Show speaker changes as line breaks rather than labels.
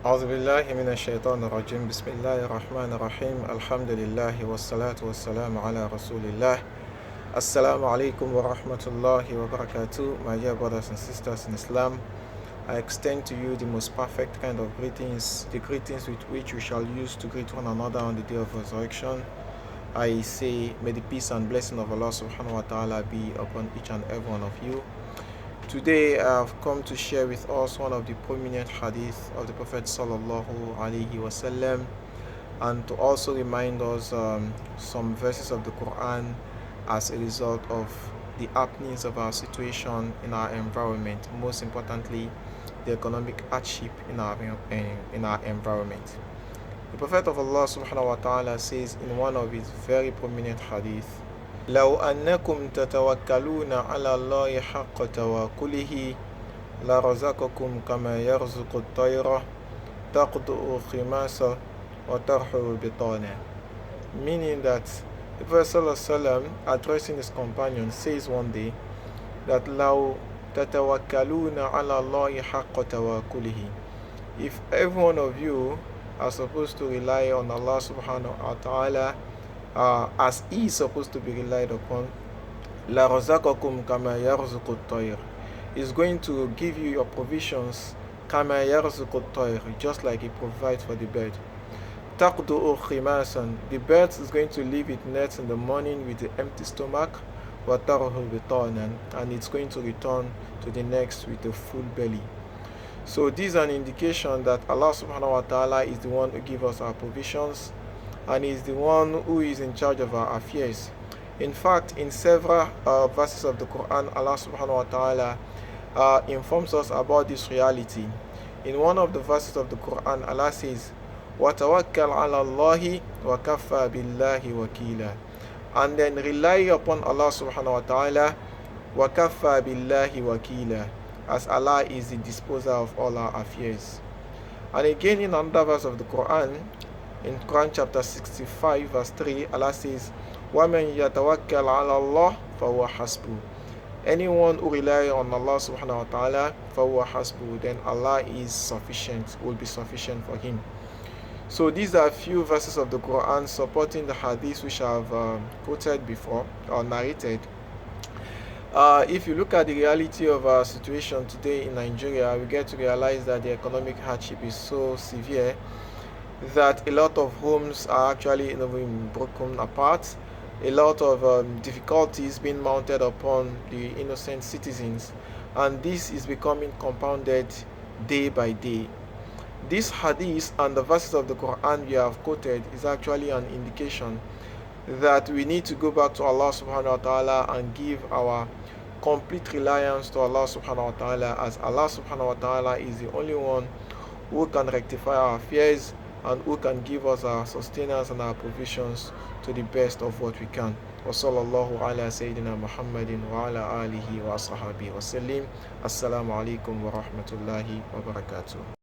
أعوذ بالله من الشيطان الرجيم بسم الله الرحمن الرحيم الحمد لله والصلاة والسلام على رسول الله. Assalamu alaikum wa rahmatullahi wa barakatuh. My dear brothers and sisters in Islam, I extend to you the most perfect kind of greetings, the greetings with which we shall use to greet one another on the day of resurrection. I say, may the peace and blessing of Allah subhanahu wa ta'ala be upon each and every one of you. Today I have come to share with us one of the prominent hadith of the Prophet sallallahu alaihi wasallam, and to also remind us some verses of the Quran as a result of the happenings of our situation in our environment, most importantly the economic hardship in our environment. The Prophet of Allah subhanahu wa ta'ala says in one of his very prominent hadith, لو أنكم تتوكلون على الله حق توكله لرزقكم كما يرزق الطير تقطع خماسا وترحل بطانا. Meaning that the Prophet ﷺ, addressing his companions, says one day that لو تتوكلون على الله حق توكله, if every one of you are supposed to rely on Allah subhanahu wa ta'ala as he is supposed to be relied upon, la razaqakum kama yarzuqu at-tayr, is going to give you your provisions kama yarzuqu at-tayr, just like he provides for the bird. Taqdu'u khimasan, the bird is going to leave its nets in the morning with the empty stomach, wa tarhu bitanan, and it's going to return to the next with a full belly. So this is an indication that Allah subhanahu wa ta'ala is the one who gives us our provisions, and is the one who is in charge of our affairs. In fact, in several verses of the Quran, Allah subhanahu wa ta'ala informs us about this reality. In one of the verses of the Quran, Allah says, وَتَوَكَّلْ عَلَى اللَّهِ وَكَفَّى بِاللَّهِ وَكِيلًا, and then rely upon Allah subhanahu wa ta'ala, وَكَفَّى بِاللَّهِ وَكِيلًا, as Allah is the disposer of all our affairs. And again in another verse of the Quran, in Quran chapter 65 verse 3, Allah says, وَمَنْ يَتَوَكَّلْ عَلَى اللَّهِ فَهُوَ حَسْبُهُ, anyone who relies on Allah subhanahu wa ta'ala, فَهُوَ حَسْبُهُ, then Allah is sufficient, will be sufficient for him. So these are a few verses of the Quran supporting the hadith which I have quoted before or narrated. If you look at the reality of our situation today in Nigeria, we get to realize that the economic hardship is so severe that a lot of homes are actually being broken apart, a lot of difficulties being mounted upon the innocent citizens, and this is becoming compounded day by day. This hadith and the verses of the Quran we have quoted is actually an indication that we need to go back to Allah subhanahu wa ta'ala and give our complete reliance to Allah subhanahu wa ta'ala, as Allah subhanahu wa ta'ala is the only one who can rectify our affairs and who can give us our sustenance and our provisions to the best of what we can. Wa sallallahu ala sayyidina Muhammadin wa ala alihi wa ashabihi wa sallim. Assalamu alaikum wa rahmatullahi wa barakatuh.